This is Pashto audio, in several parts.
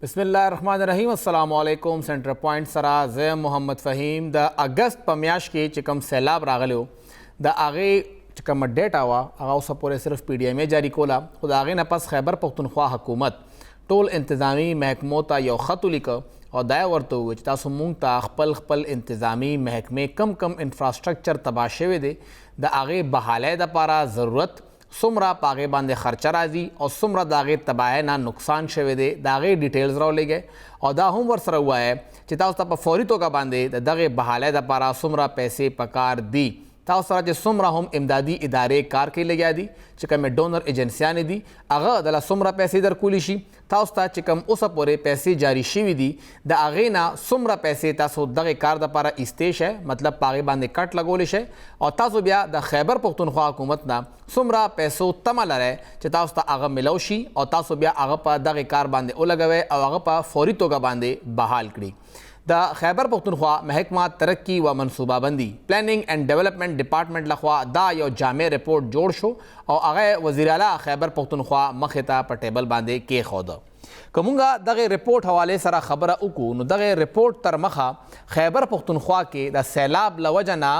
बिस्मिल्लाहिर्रहमानिर्रहीम। अस्सलाम वालेकुम। सेंटर पॉइंट सरा ज़ मोहम्मद फ़हीम द अगस्त په میاشت کې چې کوم سیلاب راغلی د هغې چې کومه ډیټا وه هغه اوسه پورې صرف پی ډي ایم ای جاري کوله، خو د هغې نه پس خیبر پښتونخوا حکومت ټول انتظامی محکمو ته یو خط ولیکه او دا یې ورته وویل چې تاسو مونږ ته خپل انتظامی محکمې کم انفراسټرکچر تباه شوی دی د هغې بحالۍ دپاره ضرورت څومره په هغې باندې خرچه راځي او څومره د هغې تباهۍ نه نقصان شوی دی د هغې ډیټیلز راولېږئ او دا هم ورسره ووایئ چې تاسو ته په فوري توګه باندې د دغې بحالۍ دپاره څومره پیسې پکار دي، تاسو سره چې څومره هم امدادي ادارې کار کوي لګیا دي چې کومې ډونر ایجنسیانې دي هغه دله څومره پیسې درکولی شي، تاسو ته چې کوم اوسه پورې پیسې جاري شوي دي د هغې نه څومره پیسې تاسو دغې کار دپاره ایستی شئ، مطلب په هغې باندې کټ لګولی شئ او تاسو بیا د خیبر پښتونخوا حکومت نه څومره پیسو تمه لرئ چې تاسو ته هغه میلو شي او تاسو بیا هغه په دغې کار باندې ولګوئ او هغه په فوري توګه باندې بحال کړي. د خیبر پښتونخوا محکمه ترقی و منصوبه بندي پلانینګ اینڈ ډیولپمنٹ ډپارټمنټ لخوا دا یو جامع رپورټ جوړ شو او هغه وزیر اعلی خیبر پښتونخوا مخې ته په ټیبل باندې کېښوده. که مونږه دغې رپورټ حوالې سره خبره وکړو نو دغې رپورټ تر مخه خیبر پښتونخوا کې د سیلاب له وجه نه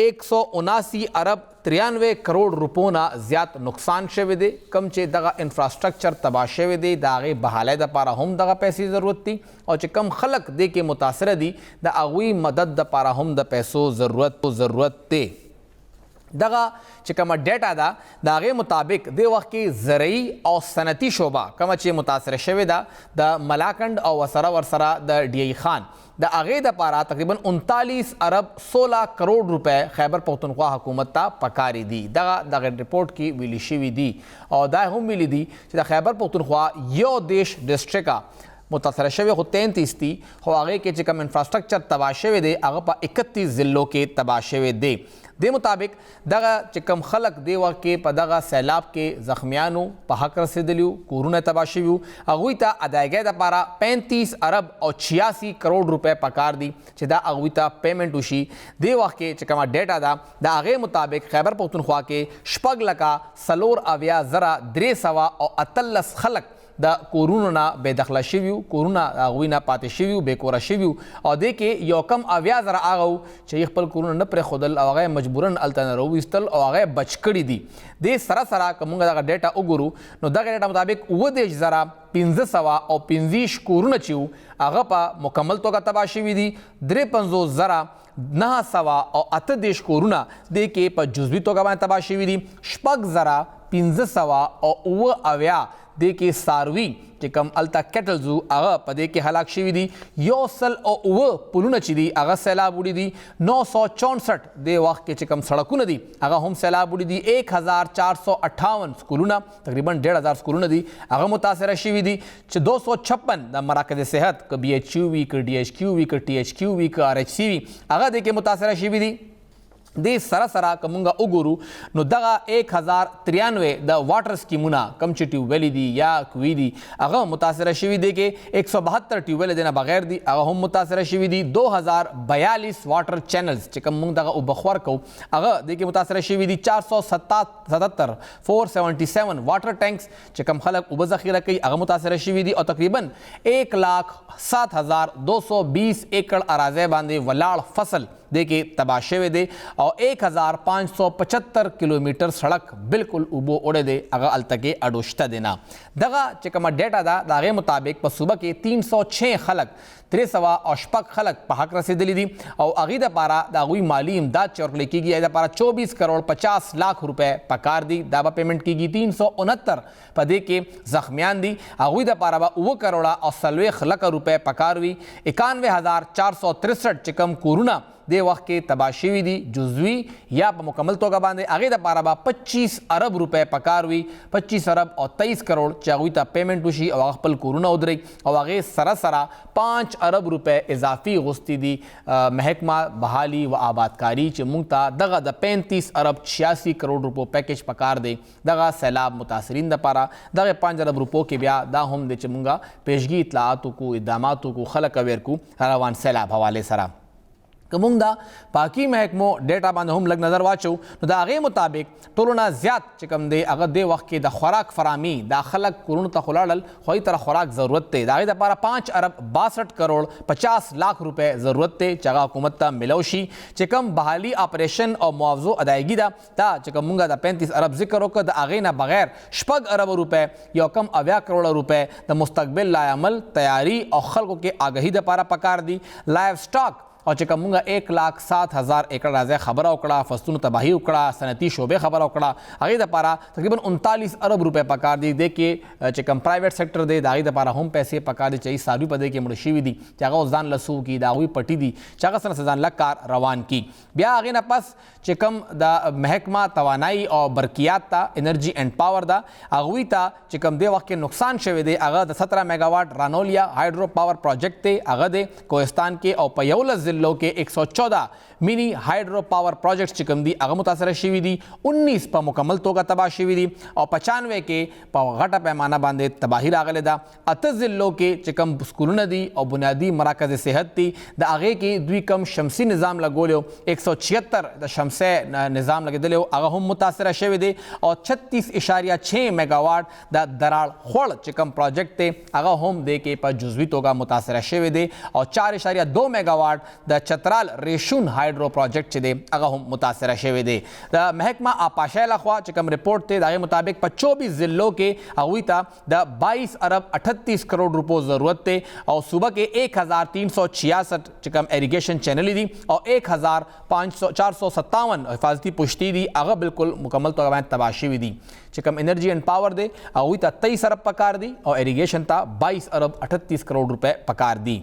179 ارب 93 کروڑ روپو نه زیات نقصان شوی دی، کم چې دغه انفراسټرکچر تباه شوی دی د هغې بحالۍ دپاره هم دغه پیسې ضرورت دي او چې کم خلک دې کې متاثره دي د هغوی مدد دپاره هم د پیسو ضرورت دی. دغه چې کومه ډیټا ده د هغې مطابق دې وخت کې زرعي او صنعتي شعبه کومه چې متاثره شوې ده د ملاکنډ او ورسره د ډي ای خان د هغې دپاره تقریبا 39 ارب 16 کروڑ روپۍ خیبر پښتونخوا حکومت ته پکاري دي. دغه رپورټ کې ویلي شوي دي او دا هم ویلي دي چې د خیبر پښتونخوا یو دیش ډسټرکه متاثره شوی خو 33 دي، خو هغې کې چې کوم انفراسټرکچر تباه شوی دی هغه په 31 ضلعو کې تباه شوی دی. دې مطابق دغه چې کوم خلک دې وخت کې په دغه سیلاب کې زخمیانو په حق رسېدلي وو، کورونه تباه شوي وو، هغوی ته ادایګۍ دپاره 35 ارب او 86 کروڑ روپۍ پکار دي چې دا هغوی ته پیمنټ وشي. دې وخت کې چې کومه ډیټا ده د هغې مطابق خیبر پښتونخوا کې 6,93,318 خلک د کورونو نه بې دخله شوي وو، کورونه هغوی نه پاتې شوي وو، بې کوره شوي وو او دې کې 1,80,000 هغه وو چې یې خپل کورونه نه پرېښودل او هغه یې مجبوراً هلته نه راوویستل او هغه یې بچ کړي دي. دې سره که موږ دغه ډیټا وګورو نو دغه ډیټا مطابق 9,525 کورونه چې وو هغه په مکمل توګه تباه شوي دي، 53,938 کورونه دې کې په جزوي توګه باندې تباه شوي دي، 6,578 دې کې څاروي چې کوم هلته کیټلز وو هغه په دې کې هلاک شوي دي، 107 پلونه چې دي هغه سیلاب وړي دي، 964 دې وخت کې چې کوم سړکونه دي هغه هم سیلاب وړي دي، 1,458 سکولونه تقریبا 1,500 سکولونه دي هغه متاثره شوي دي، چې 256 د مراکز صحت که بي ایچ یو وي که ډي ایچ کیو وي که ټي ایچ کیو وي که آر ایچ سی وي هغه دې کې متاثره شوي دي. دې سره که مونږ وګورو نو دغه 1,093 د واټر سکیمونه کم چې ټیوبویلې دي یا کوي دي هغه متاثره شوي دي، کې 172 ټیوبویلې دی نه بغیر دي هغه هم متاثره شوي دي، 2,042 واټر چینلز چې کوم مونږ دغه اوبه خور کوو هغه دې کې متاثره شوي دي، 477 واټر ټینکس چې کوم خلک اوبه ذخیره کوي هغه متاثره شوي دي او تقریبا 1,07,220 ایکړ اراضۍ باندې ولاړ فصل دې کې تباه شوی دی او 1,575 کیلومیټر سړک بالکل اوبو وړی دی هغه هلته کې اډوشته دی نه. دغه چې کومه ډیټا ده د هغې مطابق په صوبه کې 306 خلک 306 خلک په حق رسېدلي دي او هغې دپاره د هغوی مالي امداد چې ورکړی کېږي هغې دپاره 24 کروڑ 50 لاکھ روپۍ پکار دي، دا به پیمنټ کېږي. 369 په دې کې زخمیان دي، هغوی دپاره به 9 کروڑه او 40 لکه روپۍ پکار وي. 91,463 چې کوم کورونه دې وخت کې تباه شوي دي جزوي یا په مکمل توګه باندې هغې دپاره به 25 ارب روپۍ پکار وي، 25 ارب او 23 کروڑ چې هغوی ته پیمنټ وشي او هغه خپل کورونه ودرئ او هغې سره 5 ارب روپۍ اضافي غوښتي دي محکمه بحالي و آبادکاري چې موږ ته دغه د 35 ارب 86 کروڑ روپو پیکیج پکار دی دغه سیلاب متاثرین دپاره. دغه 5 ارب روپو کې بیا دا هم دی چې موږ پیشګي اطلاعات وکړو، اقدامات وکړو، خلک اویر کړو روان سیلاب حوالې سره. کومونږ دا پاکي محکمو ډیټا باندې هم لږ نظر واچو نو د هغې مطابق ټولو نه زیات چې کوم دی هغه دې وخت کې د خوراک فراهمي دا خلک کورونو ته خو لاړل خو هغوی ته خوراک ضرورت دی د هغې دپاره 5 ارب 62 کروڑ 50 لاک روپے ضرورت دی چې هغه حکومت ته ملو شي چې کوم بحالي اپریشن او معاوضو ادایګي ده دا چې کوم مونږ د 35 ارب ذکر وکړو د هغې نه بغیر 6 ارب روپے یو کم 80 کروڑ روپے د مستقبل لایعمل تیاری او خلکو کې آګاهي دپاره پکار دي لایف سټاک او چې کوم موږ 1,07,000 ایکړ راځي خبره وکړه فصلونو تباهي وکړه صنعتي شعبې خبره وکړه هغې دپاره تقریبا 39 ارب روپے پکار دي دې کې چې کوم پرایویټ سیکټر دی د هغې دپاره هم پیسې پکار دي چې هغوی څاروي په دې کې مړه شوي دي چې هغه اوس ځان لسو کي د هغوی پټي دي چې هغه سره ځان لږ کار روان کي بیا هغې نه پس چې کوم د محکمه توانایي او برقیات ته انرجي اینډ پاور ده هغوی ته چې کوم دې وخت کې نقصان شوی دی هغه د 17 میګاواټ رانولیا هایډرو پاور پروجیکټ دی هغه دی کوهستان کې او په 11 ضلعو کې 114 مینی هایډرو پاور پروجیکټس چې کوم دي هغه متاثره شوي دي 19 په مکمل توګه تباه شوي دي او 95 کې په غټه پیمانه باندې تباهي راغلې ده 8 ضلعو کې چې کوم سکولونه دي او بنیادي مراکز صحت دي د هغې کې دوی کم شمسي نظام لګولی 176 د شمسي نظام لګېدلی هغه هم متاثره شوی دی او 36.6 میګاواټ د دراړ خوړ چې کوم پروجیکټ دی هغه هم دی کې په جزوي توګه متاثره شوی دی او 4.2 میګاواټ د چترال ریشون هایډرو پروجیکټ چې دی هغه هم متاثره شوی دی د محکمه آپاشۍ لخوا چې کوم رپورټ دی د هغې مطابق په 24 ضلعو کې هغوی ته د 22 ارب 38 کروڑ روپو ضرورت دی او صوبه کې 1366 چې کوم اریګیشن چینلې دي او 1457 حفاظتي پشتي دي هغه بالکل مکمل توګه باندې تباه شوي دي چې کوم انرجي اینډ پاور دی هغوی ته 23 ارب پکار دي او اریګیشن ته 22 ارب 38 کروڑ روپے پکار دي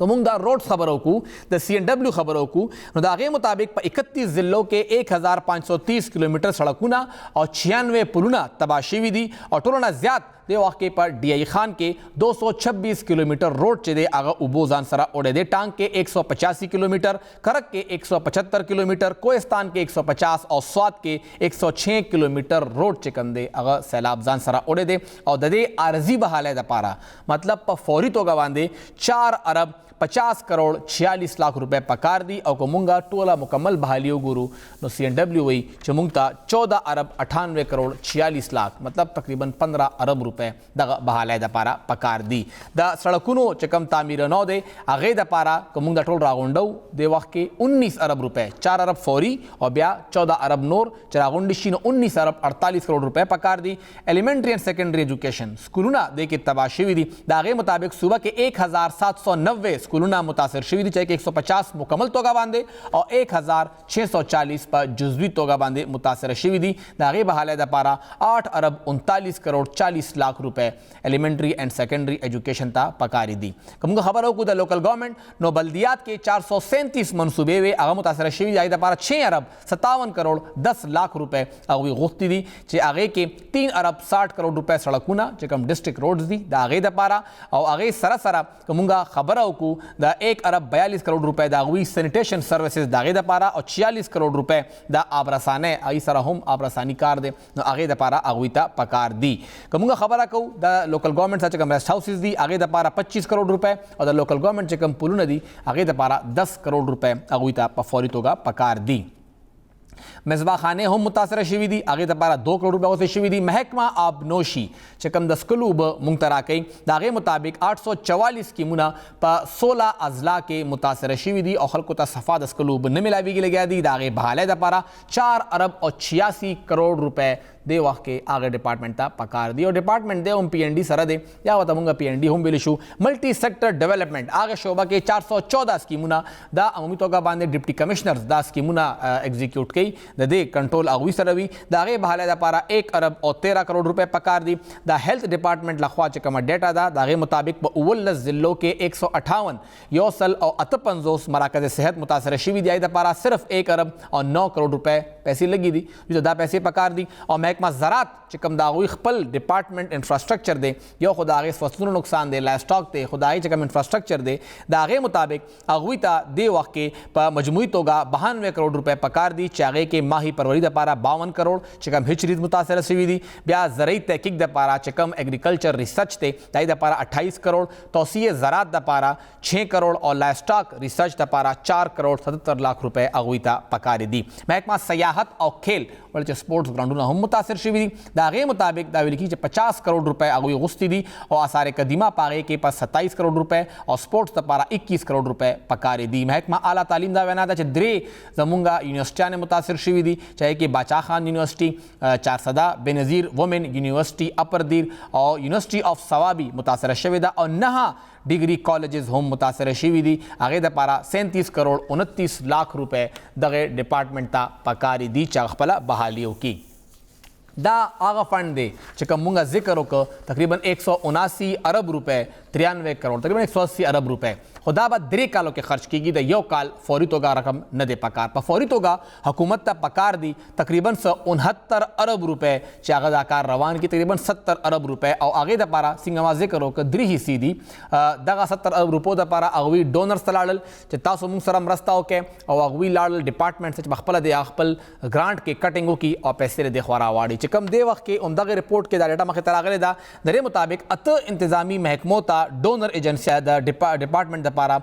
که مونږ دا روډز خبرو کو د CNW خبرو کو نو د هغې مطابق په 31 ضلعو کې 1530 کیلومیټر سړکونه او 96 پلونه تباه شوي دي او ټولو نه زیات دې وخت کې په DI خان کې 226 کیلومیټر روډ چې دی هغه اوبو ځان سره وړی دی ټانک کې 185 کیلومیټر کرک کې 175 کیلومیټر کوهستان کې 150 او سوات کې 106 کیلومیټر روډ چې کوم دی هغه سیلاب ځان سره وړی دی او د دې عارضي بحالۍ دپاره مطلب په فوري توګه باندې 4 ارب 50 کروڑ 46 لاک روپے پکار دي او که مونږه ټوله مکمل بحالي وګورو نو CNW وایي چې مونږ ته 14 ارب 98 کروڑ 46 لاک مطلب تقریبا 15 ارب روپے دغه بحالۍ دپاره پکار دي د سړکونو چې کوم تعمیر نو دی هغې دپاره که مونږ ټول راغونډو د وخت کې 19 ارب روپے 4 ارب فوري او بیا 14 ارب نور چې راغونډې شي نو 19 ارب 48 کروڑ روپے پکار دي ایلیمنټري اینډ سیکنډري ایجوکیشن سکولونه دې کې تباه شوي دي د هغې مطابق صوبه کې 1790 سکولونه متاثر شوي دي چې 150 مکمل توګه باندې او 1640 په جزوي توګه باندې متاثر شوي دي د هغې بحالۍ دپاره 8 ارب 39 کروڑ 40 لاک روپے ایلیمنټري اینډ سیکنډري ایجوکیشن ته پکاري دي که موږ خبره وکړو د لوکل ګورنمنټ نو بلدیات کې 437 منصوبې وې هغه متاثره شوي دي هغې دپاره 6 ارب 57 کروڑ 10 لاک روپے هغوی غوښتي دي چې هغې کې 3 ارب 60 کروڑ روپے سړکونه چې کوم ډسټرکټ روډز دي د هغې دپاره او هغې سره سره که موږ خبره وکړو د 1 ارب 42 کروڑ روپے د هغوی سینیټیشن سروسز د هغې دپاره او 46 کروڑ روپے د آبرسانۍ هغې سره هم آبرساني کار دی نو هغې دپاره هغوی ته پکار دي که موږ خبره کوو د لوکل ګورنمنټ څخه چې کوم ریسټ هاوسز دي هغې دپاره 25 کروڑ روپے او د لوکل ګورنمنټ چې کوم پلونه دي هغې دپاره 10 کروڑ روپے هغوی ته په فوري توګه پکار دي مصباح خانې هم متاثره شوي دي هغې دپاره 2 کروڑ روپے غوښتل شوي دي محکمه آبنوشي چې کوم د څښلو اوبه مونږ ته راکوي د هغې مطابق 844 سکیمونه په 16 اضلاع کې متاثره شوي دي او خلکو ته صفا د څښلو اوبه نه میلاویږي لګیا دي د هغې بحالۍ دپاره 4 ارب او 86 کروڑ روپے د وخت کې هغه ډپارټمنټ ته پکار دی او ډپارټمنټ دی هم PND سره دی یا ورته مونږ PND هم ویلی شو ملټي سیکټر ډیولپمنټ هغه شعبه کې 414 سکیمونه د عمومي توګه باندې ډپټي کمشنرز دا سکیمونه ایگزیکیوټ کوي د دې کنټرول هغوی سره وي د هغې بحالۍ دپاره 1 ارب او 13 کروڑ روپے پکار دي د هیلث ډپارټمنټ لخوا چې کومه ډیټا ده د هغې مطابق په 19 ضلعو کې 158 یو سل او 58 مراکز صحت متاثره شوي دي هغې دپاره صرف 1 ارب او 9 کروڑ روپے پیسې لګي دي دوی ته دا پیسې پکار دي او محکمه زراعت چې کوم د هغوی خپل ډپارټمنټ انفراسټرکچر دی یو خو د هغې فصلونو نقصان دی لایف سټاک دی خو د هغې چې کوم انفراسټرکچر دی د هغې مطابق هغوی ته دې وخت کې په مجموعي توګه 92 کروڑ روپۍ پکار دي چې هغې کې ماهی پروری دپاره 52 کروڑ چې کوم هیچ ریز متاثره شوي دي بیا زرعي تحقیق دپاره چې کوم ایګریکلچر ریسرچ دی د هغې دپاره 28 کروڑ توسیع زراعت دپاره 6 کروڑ او لایف سټاک ریسرچ دپاره 4 کروڑ 77 لاکھ روپۍ هغوی ته پکار دي محکمه سیاحت او کھیل ول چې سپورټس ګراونډونه هم متاثر شوي دي د هغې مطابق دا ویل کېږي چې 50 کروڑ روپۍ هغوی غوښتي دي او آثار قدیمه په هغې کې په 27 کروڑ روپۍ او سپورټس دپاره 21 کروڑ روپۍ پکارې دي محکمه اعلی تعلیم دا وینا ده چې 3 زمونږ یونیورسټیانې متاثر شوي دي چې هغې کې باچا خان یونیورسټي چارسده بېنظیر وومن یونیورسټي اپر دیر او یونیورسټي اف ثوابي متاثره شوې ده او 9 ډیګري کالجز هم متاثره شوي دي هغې دپاره 37 کروڑ 29 لاکھ روپۍ دغې ډپارټمنټ ته پکارې دي چې خپله بحالي وکړي دا هغه فنډ دی چې کوم مونږ ذکر وکړو تقریبا 179 ارب روپۍ 93 کروڑ تقریبا 180 ارب روپۍ خو دا به 3 کالو کې خرچ کیږي د یو کال فوري توګه رقم نه دی پکار په فوري توګه حکومت ته پکار دي تقریبا 69 ارب روپۍ چې هغه دا کار روان کړي تقریبا 70 ارب روپۍ او هغې دپاره څنګه ما ذکر وکړه 3 حصې دي دغه 70 ارب روپو دپاره هغوی ډونرز ته لاړل چې تاسو موږ سره مرسته وکړئ او هغوی لاړل ډپارټمنټ چې پخپله د خپل ګرانټ کې کټینګ وکړي او پیسې یې دې خوا راواړي چې کوم دې وخت کې همدغه رپورټ کې دا ډیټا مخې ته راغلې ده د دې مطابق 8 انتظامي محکمو ته ډونر ایجنسیا د ډپارټمنټ دپاره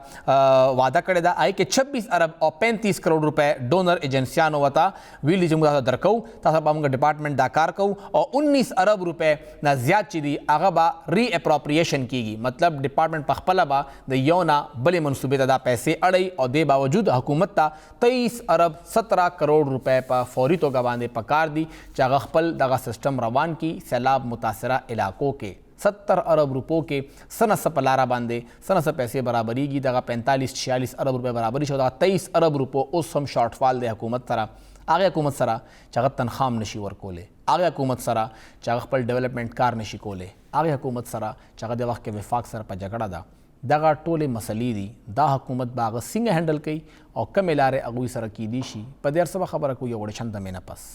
وعده کړې ده هغې کې 26 ارب او 35 کروڑ روپۍ ډونر ایجنسیانو ورته ویلي چې موږ تاسو درکوو تاسو به موږ ډپارټمنټ دا کار کوو او 19 ارب روپۍ نه زیات چې دي هغه به ری اپروپریشن کیږي مطلب ډپارټمنټ پخپله به د یو نه بلې منصوبې ته دا پیسې اړوي او دې باوجود حکومت ته 23 ارب 17 کروڑ روپۍ په فوري توګه باندې پکار دي چې هغه خپل دغه سسټم روان کی سیلاب متاثره علاقوں کې 70 ارب روپو کې سنه په لاره باندې سنه پیسې برابرېږي دغه 45-46 ارب روپۍ برابري شو دغه 23 ارب روپو اوس هم شارټ فال دی حکومت سره هغه حکومت سره چې هغه تنخواه هم نشي ورکولی هغه حکومت سره چې هغه خپل ډیولپمنټ کار نشي کولی هغه حکومت سره چې هغه د وخت کې وفاق سره په جګړه ده دغه ټولې مسلې دي دا حکومت به هغه څنګه هینډل کوي او کومې لارې هغوی سره کیدی شي په دې هر څه به خبره کوو یو غوړې چنده مې نه پس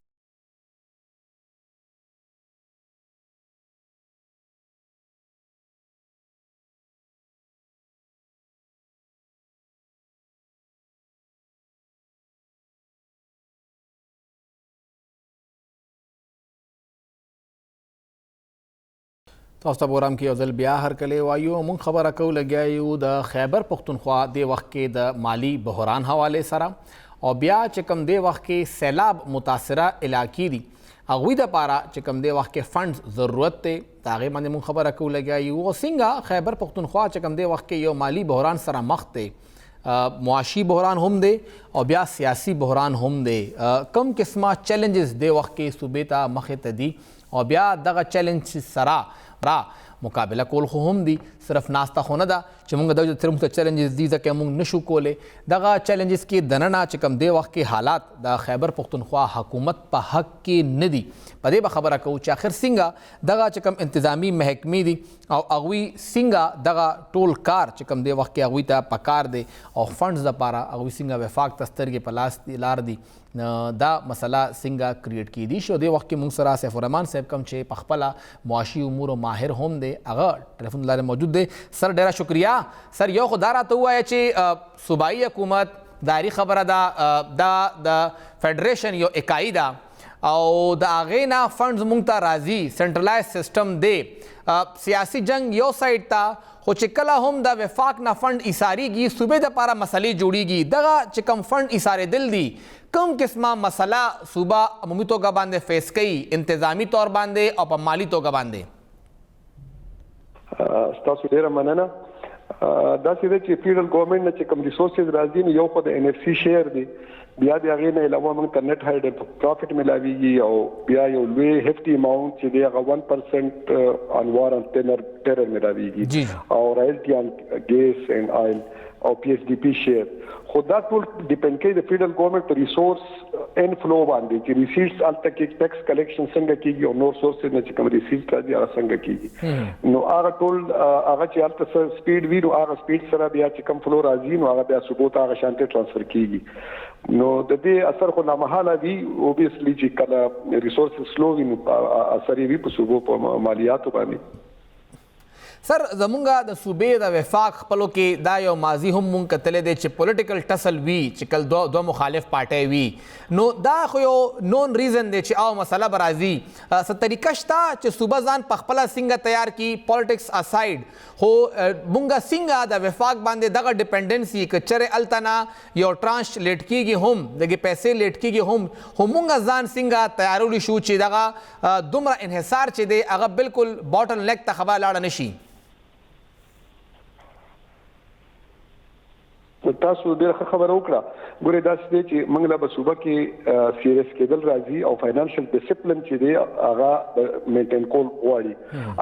تاسو ته پروګرام کې یو ځل بیا هرکلی وایو موږ خبره کوو لګیا یو د خیبر پښتونخوا دې وخت کې د مالي بحران حوالې سره او بیا چې کوم دې وخت کې سیلاب متاثره علاقې دي هغوی دپاره چې کوم دې وخت کې فنډز ضرورت دی د هغې باندې موږ خبره کوو لګیا یو او څنګه خیبر پښتونخوا چې کوم دې وخت کې یو مالي بحران سره مخ دی معاشي بحران هم دی او بیا سیاسي بحران هم دی کم قسمه چیلنجز دې وخت کې صوبې ته مخې ته دي او بیا دغه چیلنج سره را مقابله کول خو هم دي صرف ناسته خو نه ده چې موږ د تر موږ چیلنجز دي ځکه موږ نشو کولی دغه چیلنجز کې دننه چې کوم دې وخت کې حالات د خیبر پښتونخوا حکومت په حق کې نه دي په دې به خبره کوو چې آخر څنګه دغه چې کوم انتظامي محکمې دي او هغوی څنګه دغه ټول کار چې کوم دې وخت کې هغوی ته پکار دی او فنډز دپاره هغوی څنګه وفاق ته سترګې په لاس لار دي دا مسله څنګه کریټ کیدی شي دې وخت کې موږ سره سیف الرحمن صاحب کوم چې پخپله معاشي امورو ماهر هم دی هغه ټلیفون لارې موجود دی سر ډیره شکریه سر یو خو دا راته ووایه چې صوبایي حکومت دایري خبره ده دا د فیډریشن یو اکایي ده او د هغې نه فنډز موږ ته راځي سنټرلایز سیسټم دی سیاسي جنگ یو سایډ ته خو چې کله هم د وفاق نه فنډ ایساریږي صوبې دپاره مسلې جوړیږي دغه چې کوم فنډ ایسارېدل دي کوم قسمه مسله صوبه عمومي توګه باندې فیس کوي انتظامي طور باندې او په مالي توګه باندې ستاسو ډیره مننه داسې ده چې فیډرل ګورنمنټ نه چې کوم ریسورسز راځي نو یو خو د NFC شیر دی بیا د هغې نه علاوه موږ ته نت هایډ پروفیټ ملاویږي او بیا یو لوی هیفټي اماونټ چې دی هغه 1% آن وار آن ټیرر ملاویږي او رایلټي آن ګیس اینډ آیل او PSDP شیر خو دا ټول ډیپینډ کوي د فیډرل ګورنمنټ په ریسورس انفلو باندې چې ریسیټس هلته کې ټیکس کلیکشن څنګه کیږي او نور سورسز نه چې کوم ریسیټ راځي هغه څنګه کیږي نو هغه ټول هغه چې هلته سپیډ وي نو نو هغه سپیډ سره بیا چې کم فلو راځي نو هغه بیا صوبو ته هغه شانته ترانسفر کیږي نو د دې اثر خو لامحاله وي اوبویسلی چې کله ریسورسز سلو وي نو اثر یې په صوبو په مالیاتو باندې سر زمونږه د صوبې د وفاق خپلو کې دا یو ماضي هم مونږ کتلی دی چې پولیټیکل ټسل وي چې کله دو مخالف پارټۍ وي نو دا خو یو نون ریزن دی چې او مسله به راځي څه طریقه شته چې صوبه ځان په خپله څنګه تیار کړي پالیټکس اساید خو مونږه څنګه د وفاق باندې دغه ډیپنډنسي که چېرې هلته نه یو ټرانش لیټ کېږي هم دغې پیسې لیټ کېږي هم خو مونږه ځان څنګه تیارولی شو چې دغه دومره انحصار چې دی هغه بالکل باټل نیک ته خبره لاړه نه شي تاسو ډېره ښه خبره وکړه ګورې داسې دی چې موږ له به صوبه کې سیریس کېدل راځي او فاینانشل ډسپلن چې دی هغه مینټین کول غواړي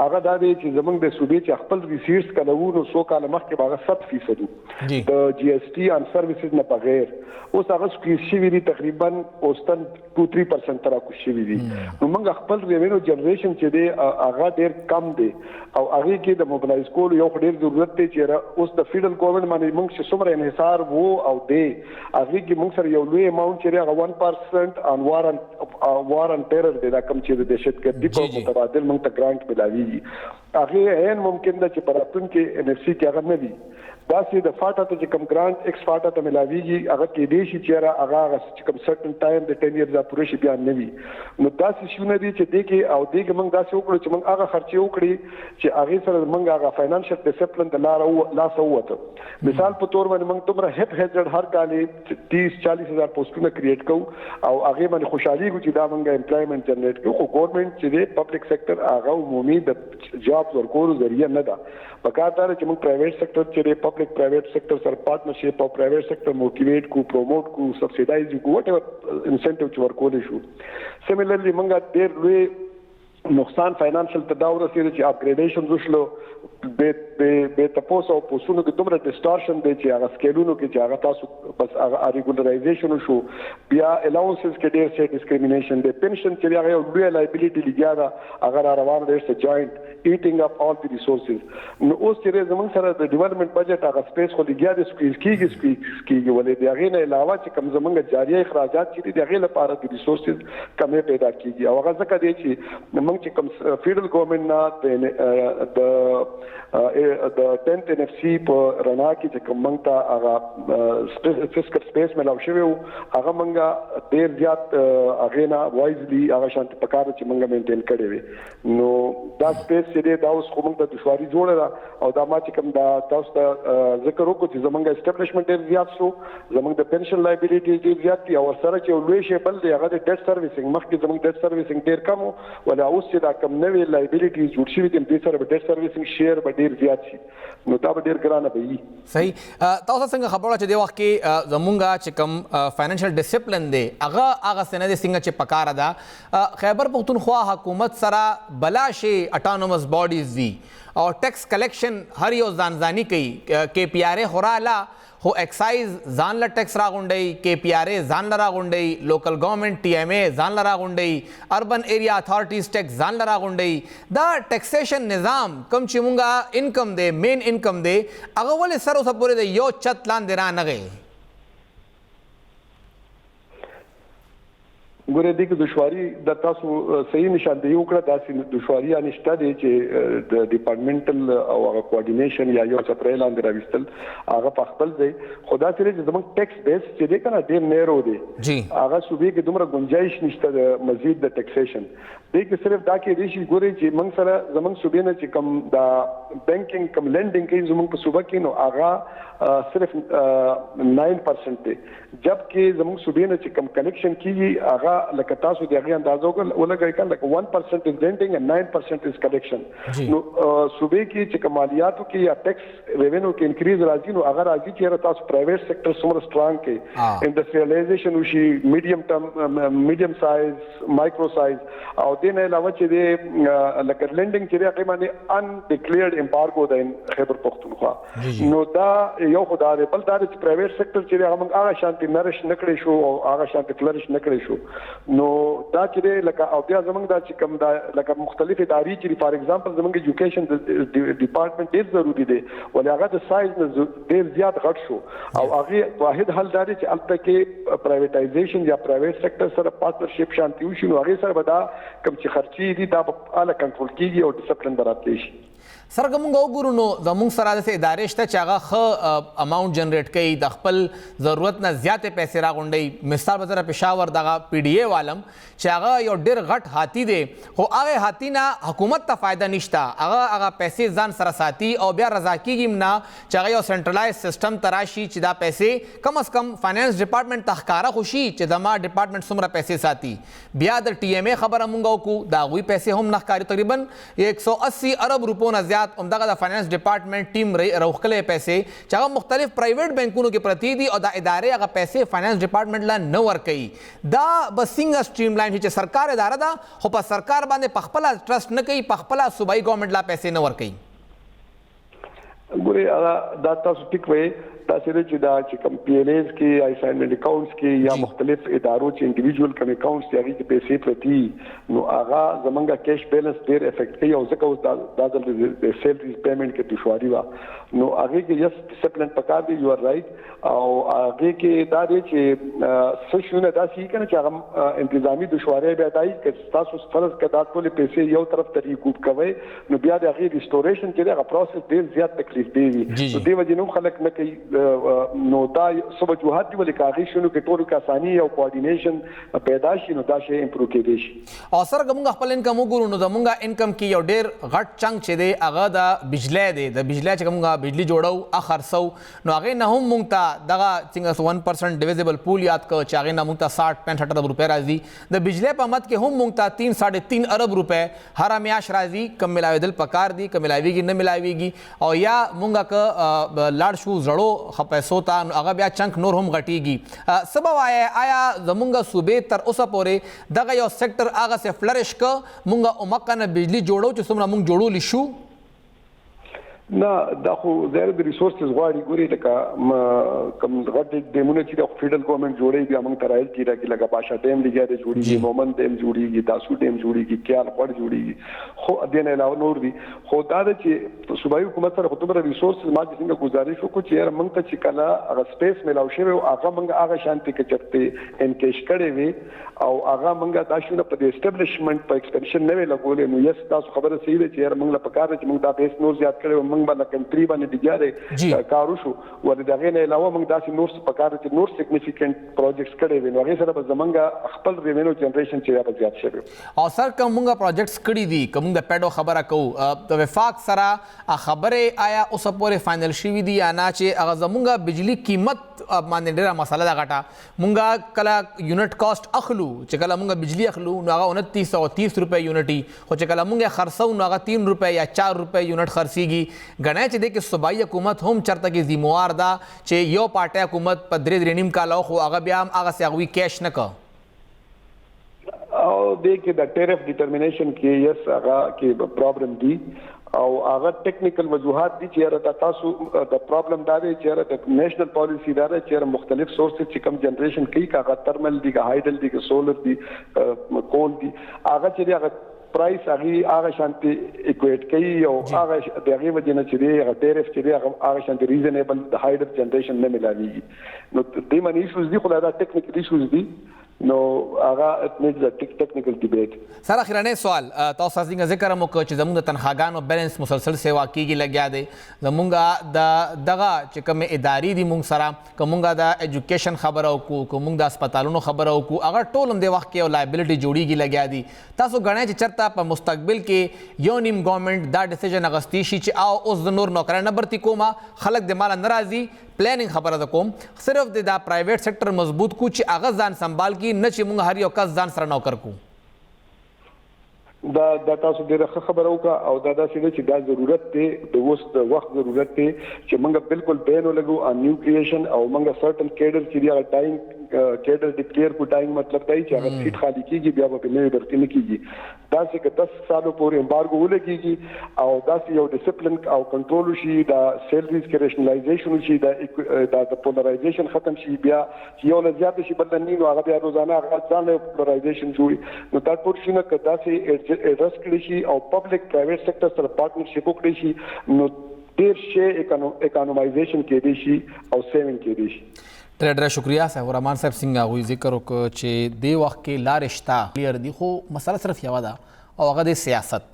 هغه دا دی چې زموږ د صوبې چې خپل ریسیرس کله وو نو څو کاله مخکې به هغه 100% د جی ایس ټي ان سروسز نه بغیر اوس هغه سکویز شوي دي تقریبا اوستن 2-3% تر راکوز شوي دي نو موږ خپل ریوینیو جنریشن چې دی هغه ډېر کم دی او هغې کې د موبلایز کولو یو ډېر ضرورت دی چې اوس د فیډرل ګورنمنټ باندې موږ چې څومره انحصار وو او دی هغې کې موږ سره یو لوی اماونټ چې دی هغه 1% ان وار ان ټیرر دی دا کوم چې د دهشتګردي په متبادل موږ ته ګرانټ ملاویږي هغې عین ممکن ده چې په راتلونکي NFC کې هغه نه وي داسې د فاټا ته چې کوم ګرانټ ایکس فاټا ته ملاویږي هغه کېدای شي چې هغه چې کوم سرټن ټایم د 10 ایئرز پوره شي بیا نه وي نو داسې شونه دي چې دې کې او دې کې موږ داسې وکړو چې موږ هغه خرچې وکړي چې هغې سره موږ هغه فاینانشل ډسپلن د لاسه ووته مثال په تور باندې موږ دومره هیډ هر کال 30-40 هزار پوسټونه کریټ کوو او هغې باندې خوشحالېږو چې دا موږ امپلایمنټ جنریټ کوو خو ګورنمنټ چې دی پبلک سیکټر هغه عمومي د جابز ورکولو ذریعه نه ده پکار دا چې موږ پرایویټ سیکټر چې دی پبلک پرایویټ سیکټر سره پارټنرشپ او پرایویټ سیکټر موټیویټ کو پروموټ کو سبسیډایز کو وټ ایور انسنټیو چې ورکول شو سیملرلی موږ ډېر لوی نقصان فاینانشل ته دا ورسېده چې اپګریډیشن وشلو به تاسو او پوسونو کې دومره ډیسټورشن دی چې هغه سکیلونو کې چې هغه تاسو بس هغه ریګولرایزیشن شو بیا الاونسز کې ډېر څه ډیسکریمینیشن دی پنشن چې هغه یو لوی لایبیلیټي لګیا ده هغه روان دی چې جوائنټ ایټینګ اپ all the resources نو اوس چې زموږ سره د ډیولپمنٹ بجټ هغه سپیس خو لګیا دی سکویز کیږي ولې د هغې نه علاوه چې کوم زموږ جاریه اخراجات چې دي د هغې لپاره د ریسورسز کمې پیدا کیږي او هغه ځکه دی چې موږ چې کوم فیډرل ګورنمنټ نه د 10th NFC په رڼا کې چې کوم موږ ته هغه فسکل سپیس ملاو شوی و هغه موږ ډېر زیات هغې نه وایزلی هغه شانتې پکار چې موږ مینټین کړی وي نو دا سپیس چې دی دا اوس خو موږ ته دشواري جوړه ده او دا ما چې کوم دا تاسو ته ذکر وکړو چې زموږ اسټابلیشمنټ ډېر زیات شو زموږ د پنشن لایبیلیټي ډېر زیات دي او ورسره چې یو لوی شی بل دی هغه د ډیټ سروسینګ مخکې زموږ ډیټ سروسینګ ډېر کم و ولې اوس چې دا کوم نوې لایبیلیټي جوړ شوي دي دې سره به ډیټ سروسینګ شیر به ډېر زیات شي نو دا به ډېر ګرانه به وي صحیح تاسو څنګه خبره چې د وخت کې زمونږ چې کوم فاینانشل ډسپلن دی هغه څه نه دی څنګه چې پکاره ده خیبر پختونخوا حکومت سره بلا شی اټانومس باډیز دي او ټیکس کلیکشن هر یو ځانځاني کوي کې پی آر خورا لا خو ایکسایز ځان له ټیکس راغونډوي کې پی آر ځان له راغونډوي لوکل ګورنمنټ ټي ایم اے ځان له راغونډوي اربن ایریا اتھارټیز ټیکس ځان له راغونډوي دا ټیکسیشن نظام کوم چې مونږه انکم دی مین انکم دی هغه ولې سر اوسه پورې د یو چت لاندې رانغی ګوره دې کې دشواري د تاسو صحیح نشاندهي وکړه داسې دشواري نشته دی چې د ډپارټمنټل او هغه کوارډینیشن یا یو څه پرې لاندې راوستل هغه په خپل ځای خدا سره چې زموږ ټیکس بیس چې دی کنه ډېر نیرو دی هغه صوبې کې دومره گنجائش نشته د مزید د ټیکسیشن دې کې صرف دا کې دی چې ګوري چې موږ سره زموږ صوبې نه چې کوم دا بانکینګ کوم لینډینګ کوي زموږ په صوبه کې نو هغه صرف 9% دی جبکې زموږ صوبې نه چې کوم کلیکشن کیږي هغه لکه تاسو د هغې اندازه ولګئ که لکه 1% از رینټینګ and 9% از کلیکشن نو صوبې کې چې کوم مالیاتو کې یا ټیکس ریونیو کې انکریز راځي نو هغه راځي چې تاسو پرایویټ سیکټر څومره سټرانګ کړي انډسټریالایزیشن وشي میډیم سایز مایکرو سایز او دې نه علاوه چې دی لکه لینډینګ چې دی هغې باندې انډیکلیرډ امبارګو ده خیبر پختونخوا نو دا یو خو دا دی بل دا دی چې پرایویټ سیکټر چې دی هغه موږ هغه شانتې نرش نه کړی شو او هغه شانتې فلرش نه کړی شو نو دا چې لکه او بیا زمونږ دا چې کوم دا لکه مختلف ادارې چې فار ایگزامپل زمونږ ایجوکیشن ډپارټمنټ ډیر ضروری دی ولې هغه د سایز نه ډیر زیات غټ شو او هغه واحد حل دی چې البته کې پرایویټایزیشن یا پرایویټ سېکټر سره پارټنرشپ شانتي وشي نو هغه سره به دا کوم چې خرچي دي دا په اعلی کنټرول کیږي او ډیسپلین براتلی شي. سر که مونږ وګورو نو زمونږ سره داسې ادارې شته چې هغه ښه اماونټ جنریټ کوي د خپل ضرورت نه زیاتې پیسې راغونډوي. مثال په طور پېښور دغه پی ډي اے والم چې هغه یو ډېر غټ هاتي دی خو هغې هاتي نه حکومت ته فایده نشته هغه پیسې ځان سره ساتي او بیا رضا کېږي نه چې هغه یو سنټرلایز سیسټم ته راشي چې دا پیسې کم از کم فاینانس ډپارټمنټ ته ښکاره خو شي چې زما ډپارټمنټ څومره پیسې ساتي. بیا د ټي ایم اے خبره مونږ وکړو د هغوی پیسې هم نه ښکاري تقریبا 180 ارب روپو نه زیات همدغه د فاینانس ډپارټمنټ ټیم راوښکلې پیسې چې هغه مختلف پرایویټ بینکونو کې پرتې دي او دا ادارې هغه پیسې فاینانس ډپارټمنټ لا نه ورکوي. دا به څنګه سټریم لاین چې سرکار اداره ده خو په سرکار باندې په خپله ټرسټ نه کوي په خپله صوبایي ګورنمنټ لا پیسې نه ورکوي. ګورې دا تاسو ټیک وایي تاسو چې دا چې کوم پی ایل ایز کې اساینمنټ اکاونټس کې یا مختلف ادارو چې انډیویډوال کوم اکاونټس هغه کې پیسې پرتی نو هغه زمونږه کیش بیلنس ډیر افیکټ کوي او ځکه اوس دا د سیلریز پیمنٹ کې دشواري وا نو هغه کې یس ډیسپلین پکار دی یو ار رائټ او هغه کې دا دی چې سشونه دا شي کنه چې هغه انتظامی دشواري به دای چې تاسو فرض کړه ټول پیسې یو طرف ته ریکوپ کوي نو بیا د هغه ریسټوریشن کې هغه پروسس ډیر زیات تکلیف دی نو دی وجه نو خلک نه کوي نو دا سب وجوهات دی ولې کاغی شنو کې ټول کا اسانی او کوارډینیشن پیدا شي نو دا شی امپروو کېدی شي. او سر کومه خپل انکم وګورو نو زمونږه انکم کې یو ډیر غټ چنک چې دی هغه د بجلی دی د بجلی چې کومه بجلی جوړو اخرسو نو هغه نه هم مونږ ته دغه څنګه 1% ډیویزبل پول یاد کو چې هغه نه مونږ ته 60-65 ارب روپے راځي د بجلی په مت کې هم مونږ ته 3-3.5 ارب روپے هر میاش راځي کم ملاویدل پکار دی کم ملاویږي نه ملاویږي او یا مونږه ک لاړ شو زړو پیسو ته هغه بیا چنک نور هم غټیږي. سبب آیا زمونږ صوبې تر اوسه پورې دغه یو سیکټر هغه سه فلرش که مونږ عمقه نه بجلی جوړو چې څومره مونږ جوړولی شو؟ نه دا خو زیات د ریسورسز غواړي ګوري لکه کوم غټ ډیمونه چې د فیډرل ګورنمنت جوړي بیا موږ ترایل کیږي چې لکه باشا ډیم لګیا دی جوړي مومن ډیم جوړيږي داسو ډیم جوړيږي کیال پړ جوړيږي خو د نه علاوه نور دي خو دا چې صوبایي حکومت سره خطبه ریسورسز ما څنګه گزارش وکړو چې یار موږ ته چې کله هغه سپیس ملاو شوی او هغه موږ هغه شانتي کې چرته انکیش کړي وي او هغه موږ دا شنو په د اسټابلیشمنت په ایکسپنشن نه وی لګولې نو یس تاسو خبره صحیح ده چې یار موږ له پکاره چې موږ دا بیس نور زیات کړو باندې کنټری باندې دیګاره کارو شو ولې دغه نه علاوه موږ داسې نور څه پکاره چې نور سیګنیفیکانت پروجیکټس کړي وي نو هغه سره به زمونږ خپل ریوینیو جنریشن چې هغه زیات شوی او سر کومه پروجیکټس کړي دي کوم د پیډو خبره کوو د وفاق سره خبره آیا اوس پورې فائنل شوی دي یا نه چې هغه زمونږ بجلی قیمت باندې ډیره مسله ده غټه مونږه کله یونټ کاست اخلو چې کله مونږ بجلی اخلو نو هغه 2930 روپے یونټي خو چې کله مونږ خرڅو نو هغه 3 روپے یا 4 روپے یونټ خرڅيږي غنه چې د کې صوبایي حکومت هم چرته کې ذمہوار ده چې یو پارټي حکومت په 3.5 کال خو هغه بیا هغه سیاوي کیش نه کا او د کې د ټیرف ډیټرمینیشن کې یس هغه کې پرابلم دی او هغه ټیکنیکل وجوهات دي چې تاسو د پرابلم دا دی چې د نېشنل پالیسی دا دی چې مختلف سورسز چې کم جنریشن کوي کاغه ترمل دي هایډل دي سولر دي کول دي هغه چې هغه پرایس هغه شانتي اکویټ کوي او هغه دغه وجنه چې هغه ټیرف چې هغه شانتي ریزنیبل د هایډل جنریشن نه ملایي نو دې معنی ایشوز دي خو دا ټیکنیکل ایشوز دي نو هغه اټ میکس ا ټیکنیکل ډیبیټ. سر اخرنه سوال تاسو څنګه ذکر مو چې زموږ د تنخواګانو بیلانس مسلسل سیوا کیږي لګیا دی زموږ د دغه چې کوم ادارې دي موږ سره کومه د ایجوکیشن خبره او کومه د هسپتالونو خبره او هغه ټول هم د وخت کې لایبیلیټي جوړیږي لګیا دي تاسو غواړئ چې چرته په مستقبل کې یو نیم ګورنمنت دا ډیسیژن اغستی شي چې او اوس د نور نوکرانه برتی کومه خلک د مال ناراضي پلانینګ خبره ده کوم صرف د پرایویټ سېکټر مضبوط کو چې هغه ځان سنبال کی نه چې موږ هر یو کس ځان سره نوکر کو دا تاسو ډیره خبره وکړه او دا چې دا ضرورت دی د اوس د وخت ضرورت دی چې موږ بالکل بین ولګو ا نیو کریشن او موږ سرټن کیډر چې دا ټایم کیډر ډیکلیئر کو ټایم مطلب دی چې هغه سیټ خالی کیږي بیا به نوې بھرتی نه کیږي دا چې 10 سالو پورې امبارګو ولګيږي او دا یو ډیسپلین او کنټرول شي دا سیلریز کې ریشنلایزیشن شي دا د پولرایزیشن ختم شي بیا یو نه زیات شي بل نه نو هغه بیا روزانه هغه ځان له پولرایزیشن جوړي نو دا ټول شي نه کدا چې ایډرس کړي شي او پبلک پرایویټ سېکټر سره پارټنرشپ وکړي شي نو ډیر شي اکانومایزیشن کې دي شي او سیوینګ کې دي شي ډېر شکریہ صاحب رحمان صاحب څنګه غوي ذکر وکړ چې دی وخت کې لارې شته کلیر دي خو مسله صرف یوه ده او هغه د سیاست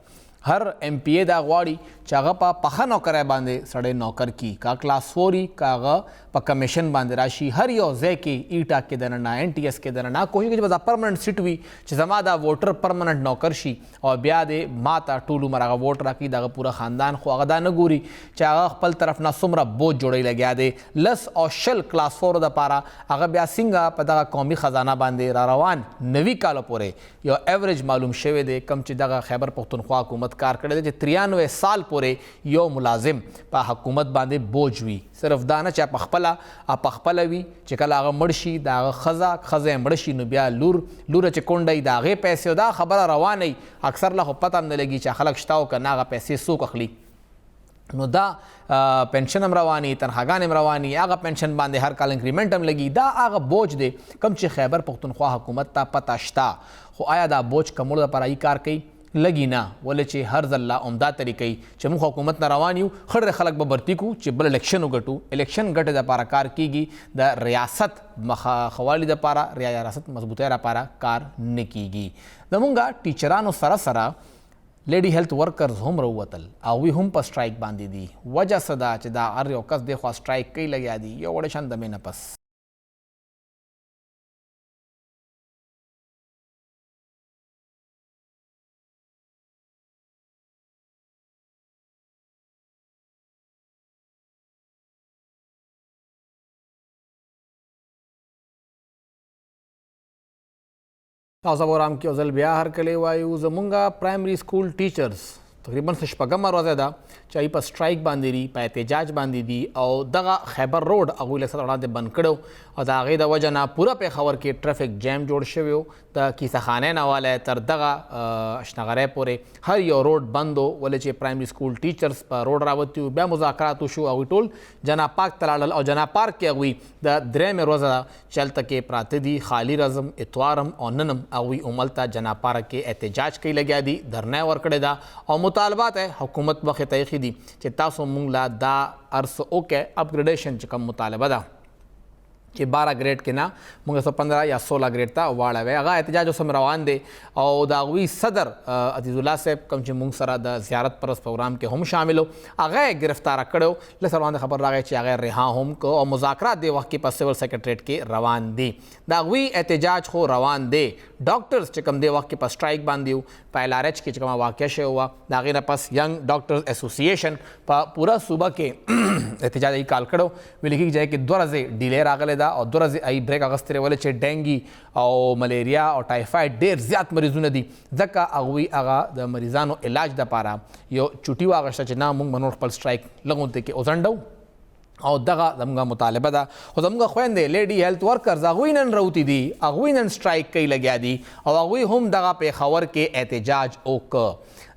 هر ایم پی ای دا غواړي چې هغه په پخه نوکری باندې سړی نوکر کی کا کلاس 4 کا هغه په کمیشن باندې راشي هر یو ځای کې ایټا کې دننه ان ټي اس کې دننه کوشش کوي چې دا پرمننٹ سیټ وي چې زما دا ووټر پرمننٹ نوکر شي او بیا د ماته ټول عمر هغه ووټ راکړي دغه پوره خاندان خو هغه دا نه ګوري چې هغه خپل طرف نه څومره بوج جوړی لګیا دی لس او شل کلاس 4 دپاره هغه بیا څنګه په دغه قومي خزانه باندې را روان 90 کاله پورې یو ایوریج معلوم شوی دی کم چې دغه خیبر پښتونخوا حکومت کار کړی دی چې 93 سال پورې یو ملازم په حکومت باندې بوج وي صرف دا نه چې په خپله وي چې کله هغه مړ شي د هغه ښځه یې مړه شي نو بیا لوره چې کونډه وي د هغې پیسې او دا خبره روانه وي اکثر له خو پته هم نه لګي چې خلک شته او که نه هغه پیسې څوک اخلي نو دا پنشن هم رواني تنخواګانې هم رواني هغه پنشن باندې هر کال انکریمنټ هم لګي دا هغه بوج دی کم چې خیبر پښتونخوا حکومت ته پته شته خو آیا دا بوج کمولو دپاره ای کار کوي لګي نه ولې چې هر ځل لا عمده طریقې چې موږ حکومت نه روان یو خړ خلک به برتی کو چې بل الیکشن وګټو الیکشن ګټې دپاره کار کیږي د ریاست خوالي دپاره ریاست مضبوطۍ لپاره کار نه کیږي زمونږ ټیچرانو سره سره لیډي هیلث ورکرز هم راووتل هغوی هم په سټرایک باندې دي وجه څه ده چې دا هر یو کس دی خوا سټرایک کوي لګیا دي یو وړه شان دمې نه پس تاسو به ورام کې ځل بیا هر کلی وایو زمونږ پرایمري سکول ټیچرز تقریبا شپږمه ورځ ده چې هغوی په سټرایک باندې دي په احتجاج باندې دي او دغه خیبر روډ هغوی له سره وړاندې بند کړی او د هغې د وجه نه پوره پېښور کې ټرافیک جیم جوړ شوی و د کیسهخانې نه والی تر دغه اشنغرۍ پورې هر یو روډ بند و ولې چې پرایمري سکول ټیچرز په روډ راوتي وو بیا مذاکرات وشو هغوی ټول جناب پارک ته لاړل او جناب پارک کې هغوی د درېیمې ورځه ده چې هلته کې پراته دي خالي رزم اتوار هم او نن هم هغوی هملته جناب پارک کې احتجاج کوي لګیا دي دھرنه ورکړې ده او مطالبات حکومت مخې ته ایښي دي چې تاسو مونږ لا دا ارس وکړئ اپګریډیشن چې کوم مطالبه ده چې 12 ګریډ کې نه موږ 15 یا 16 ګریډ ته واړوي هغه احتجاج اوس هم روان دی او د هغوی صدر عزیز الله صاحب کوم چې موږ سره د زیارت پرست پروګرام کې هم شامل و هغه یې ګرفتاره کړی و لږ وړاندې خبر راغی چې هغه رها هم کو او مذاکرات دې وخت کې په سیول سیکرټریټ کې روان دي د هغوی احتجاج خو روان دی ډاکټرز چې کوم دې وخت کې په سټرایک باندې وو په ایل آر ایچ کې چې کومه واقعه شوې وه د هغې نه پس ینګ ډاکټرز اسوسییشن په پوره صوبه کې احتجاج یې کال کړی ویل کېږي ځای کې 2 ورځې ډیلی راغلی ده او 2 ورځې ای بریک اخیستې ولې چې ډینګي او ملیریا او ټایفاید ډېر زیات مریضونه دي ځکه هغوی هغه د مریضانو علاج دپاره یو چوټي واغېسته چې نه موږ به نور خپل سټرایک لغونتې کې وځنډو او دغه زموږ مطالبه ده خو زموږ خویندې لیډي هیلث ورکرز هغوی نن راوتي دي هغوی نن سټرایک کوي لګیا دي او هغوی هم دغه پېښور کې احتجاج وکړه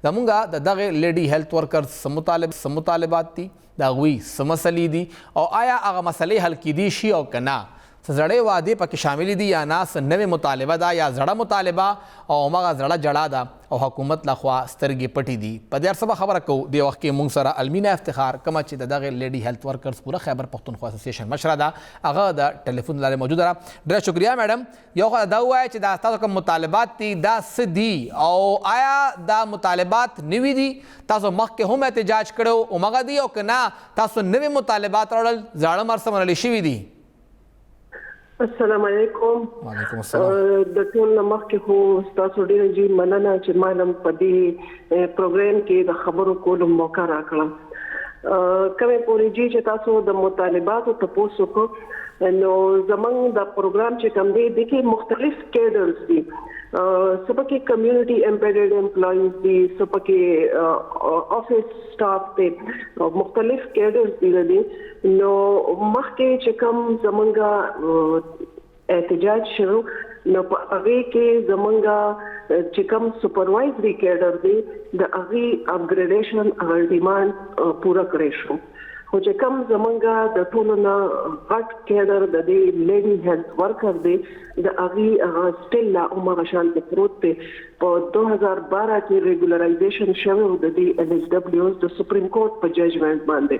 زموږ د دغې لیډي هیلث ورکرز څه مطالبات دي د هغوی څه مسلې دي او آیا هغه مسلې حل کیدی شي او که نه څه زړې وعدې پکې شاملې دي یا نه څه نوې مطالبه ده یا زړه مطالبه او هماغه زړه جړه ده او حکومت لخوا سترګې پټې دي په دې هر څه به خبره کوو دې وخت کې موږ سره المینا افتخار کومه چې د دغې لیډي هیلث ورکرز پوره خیبر پښتونخوا اسوسییشن مشره ده هغه د ټلیفون لارې موجوده ده ډېره شکریه میډم یو خو دا ووایه چې دا ستاسو کوم مطالبات دي دا څه دي او آیا دا مطالبات نوي دي تاسو مخکې هم احتجاج کړی همغه دي او که نه تاسو نوي مطالبات راوړل زاړه مرسه منلي شوي دي السلام علیکم وعلیکم السلام د ټول مخکې خو تاسو ډېر جی مننه چې مالم په دې پروګرام کې د خبرو کولو موقع راکړم کومه پوری جی چې تاسو د مطالباتو تاسو کو نو زمنګ د پروګرام چې کوم دی د کې مختلف کیډرز دي سپکه کمیونټي امبیډډ امپلایز دي سپکه افیس سټاف دي مختلف کیډرز دي نو مخکې چې کوم زمونږه احتجاج شو نو په هغه کې زمونږه چې کوم سپروایزري کیډر دی د هغه اپګریډیشن او ډیماند پورا کړی شو خو چې کوم زمونږه د ټولو نه غټ کیډر د دې لیډي هیلث ورکر دی د هغه سټیل لا عمر شان ته پروت دی په 2012 کې ریګولرایزیشن شوی د دې LHWs د سپریم کورټ په ججمنټ باندې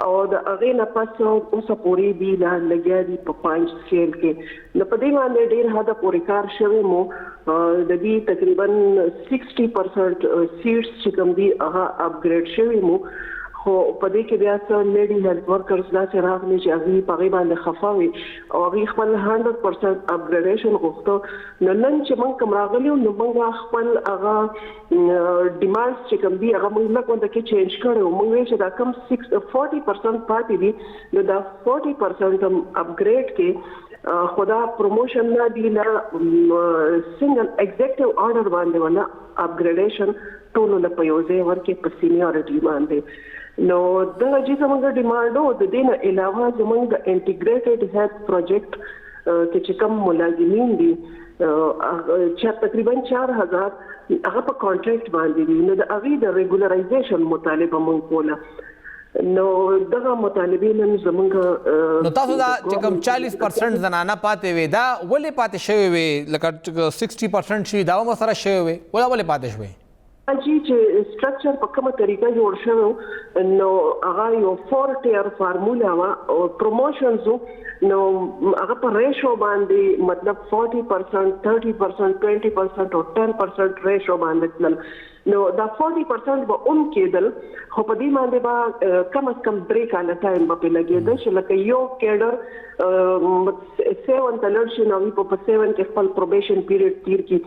او د هغه نه پس اوسه پوری دی لا لګیا دی په 5 سکیل کې نو په دې باندې ډیر حد پورې کار شوی مو د دې تقریبا 60% سیټس چې کوم دی هغه اپګریډ شوی مو خو په دې کې بیا څو لیډي هیلث ورکرز دا چې راغلي چې هغه په غیبه باندې خفاوي او هغه خپل 100% اپګریډیشن غوښته نو نن چې موږ کوم راغلیو نو موږ خپل هغه ډیمانډ چې کوم دی هغه موږ له کومه کې چینج کړو موږ چې دا کم 40% پاتې دي نو دا 40% اپګریډ کې خدا پروموشن نه دی لا سنگل ایگزیکټیو آرډر باندې ولا اپګریډیشن ټول له پیوځه ورکه په سینیورټي باندې نو دا چې زموږ ډیمانډ او د دې نه علاوه زموږ د انټیګریټډ هیلث پروجیکټ چې کوم ملازمین دي چې تقریبا 4000 هغه په کانټریکټ باندې دي نو د هغه د ریګولرایزیشن مطالبه مونږ کوله نو دغه مطالبه نن زمونږ نو تاسو دا چې کوم 40% زنانه پاتې وي دا ولې پاتې شوی وي لکه 60% شي دا هم سره شوی وي ولې پاتې شوی اجي چې سټرکچر په کومه طریقه جوړ شوی نو هغه یو 4 ټیر فارمولا وا او پروموشنز نو هغه په ریشو باندې مطلب 40% 30% 20% او 10% ریشو باندې تل نو دا 40% به کېدل خو په دې باندې به کم از کم 3 کاله ټایم به لګیدل چې لکه یو کېډر 7 تلرشن او په 7 کې خپل پروبیشن پیریډ تیر کی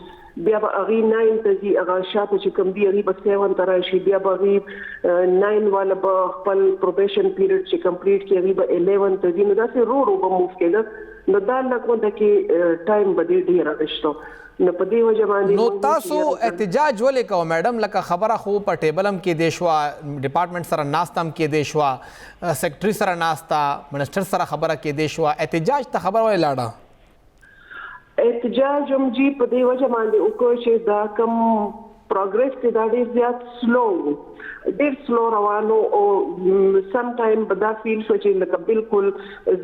بیا به اغي 9 ته زی هغه شاته چې کوم دی اغي به 7 تر شي بیا به اغي 9 والا به خپل پروبیشن پیریډ چې کمپلیټ کی اغي به 11 ته زی نو دا سه رو به موف کېده نو دا لکه کې ټایم به ډیر راغشتو نو په دې وجه باندې نو تاسو احتجاج ولې کوو میډم لکه خبره خو په ټیبلم کې دی شو ډپارټمنټ سره ناستم کې دی شو سیکریټري سره ناستا منسٹر سره خبره کې دی شو احتجاج ته خبر ولې لاړه احتجاج هم جی په دې وجه باندې وکړ چې دا کم پروګرس کې دا ډیر زیات ډیر سلو روانو او سم ټایم به دا فیل شو چې لکه بالکل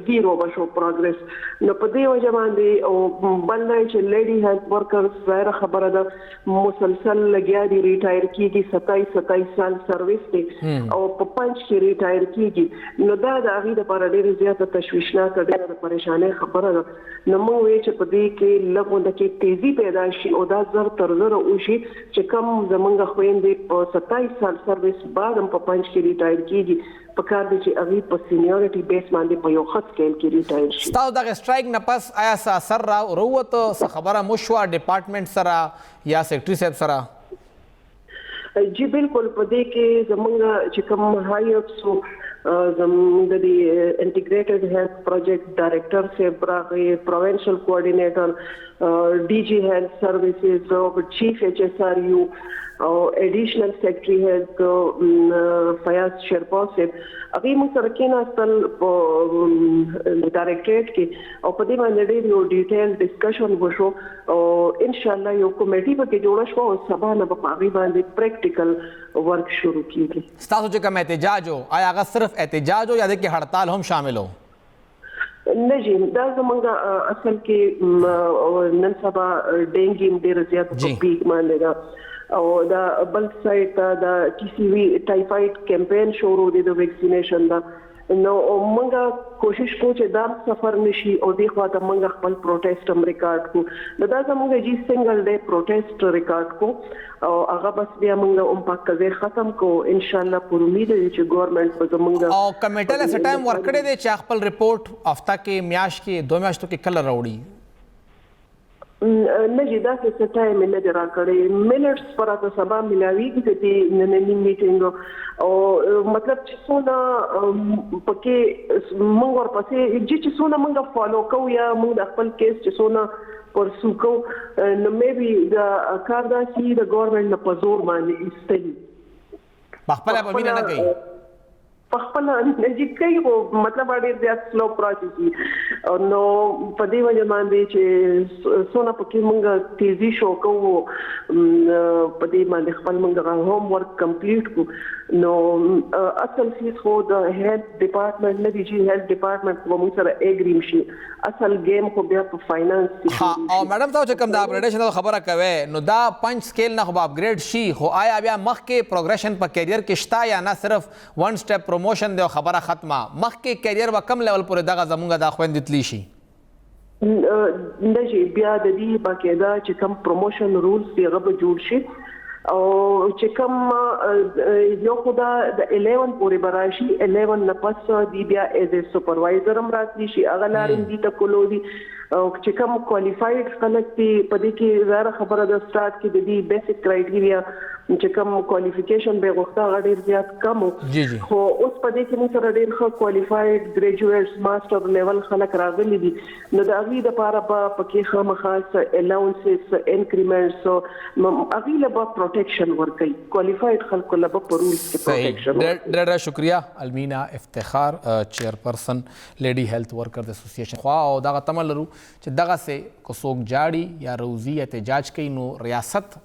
زیرو بشو پروګرس نو په دې وجه باندې او بلای چې لیډي هیلث ورکرز ظاهر خبره ده مسلسل لګیا دي ریټایر کیږي 27 سال سرویس دی او په 5 کې ریټایر کیږي نو دا د هغه لپاره ډیر زیاته تشویشناک ډیره پریشانه خبره ده نو موږ وی چې په دې کې لږ د کې تیزی پیدا شي او دا زر تر زر او شي چې کم زمونږ خويندې په 27 سال سرویس بعد هم په 5 کې ریټایر کیږي په کار دي چې هغه په سینیورټي بیس باندې په یو خط سکیل کې ریټایر شي تاسو دا سټرایک نه پس آیا اثر را وروته څه خبره مشوا ډپارټمنټ سره یا سیکریټري صاحب سره جی بالکل په دې کې زمونږ چې کوم هاي اپسو زموږ د انټیګریټډ هیلث پروجیکټ ډایریکټر صاحب راغی پروینشل کوارډینیټر ډي جی هیلث سرویسز او چیف ایچ اس آر یو او ایډیشنل سیکریټري هیلث فیاض شیرپا صاحب هغه مو سره کېناستل په ډایریکټریټ کې او په دې باندې ډېر یو ډیټیل ډسکشن وشو او ان شاء الله یو کمیټي به جوړه شو او سبا نه په هغه باندې پریکټیکل ورک شروع کیږي تاسو چې کوم احتجاج او آیا هغه صرف احتجاج او یا د کې هړتال هم شامل وو نه جی دا زمونږ اصل کې نن سبا ډینګي ډېر زیات په پیک باندې دا او دا بل سایت دا ټي سی وی ټایفاید کمپین شروع دي د ویکسینیشن دا نو موږ کوشش کوو چې دا سفر نشي او د خواته موږ خپل پروټیسټ هم ریکارډ کو دا زموږ جی سنگل ډے پروټیسټ ریکارډ کو او هغه بس بیا موږ هم پاکه ختم کو ان شاء الله پر امید دی چې ګورنمنت به زموږ او کمیټه له ټایم ورکړې دي چې خپل ریپورت هفته کې میاش کې 2 میاشتو کې کله راوړي نه جی دا څه ټایم نه درا کړی منټس پر تاسو سبا ملاویږي چې د نننی میټینګ او مطلب چې څونه پکې موږ ورپسې چې څونه موږ فالو کوو یا موږ خپل کیس چې څونه پرسو کوو نو مې دا کار دا چې د ګورنمنت په زور باندې ایستلی خپل په وینه نه کوي خپل نجی کوي او مطلب ډېر زیات سلو پروسس نو په دې وجه باندې چې سونه پکې موږ تیزی شو کوو په دې باندې خپل موږ هوم ورک کمپلیټ کو نو اصل فیس خو د هیلث ډپارټمنټ نه دی چې هیلث ډپارټمنټ کوم سره اګریم شي اصل گیم خو بیا په فاینانس ها او میډم تاسو کوم دا اپګریډیشن خبره کوي نو دا 5 سکیل نه خو اپګریډ شي خو آیا بیا مخکې پروګریشن په کیریئر کې شته یا نه صرف ون سټیپ پروموشن دی خبره ختمه مخکې کیریئر به کم لیول پورې دغه زمونږ د خويندې تلی شي نه شي بیا د دې باقاعده چې کم پروموشن رولز دی هغه به جوړ شي او چې کوم یو خدا د 11 پورې براشي 11 نه پس دی بیا ایز سپروایزر هم راتلی شي هغه لارین دي ته کولو دي او چې کوم کوالیفاید خلک دي په دې کې زړه خبره د سٹارټ کې د دې بیسیک کرایټیریا چې کوم کوالیفیکیشن به غوښته هغه ډیر زیات کم خو اوس په دې کې موږ سره ډیر ښه کوالیفاید ګریجویټس ماستر لیول خلک راغلي دي نو د هغې دپاره به پکې خامخا الاونسز انکریمنټس هغې له به پروټیکشن ورکوي کوالیفاید خلکو له به په رولز کې پروټیکشن ډېره شکریه المینا افتخار چیرپرسن لیډي هیلث ورکرز اسوسییشن خوا او دغه تمه لرو چې دغسې که څوک جاړي یا روزي احتجاج کوي نو ریاست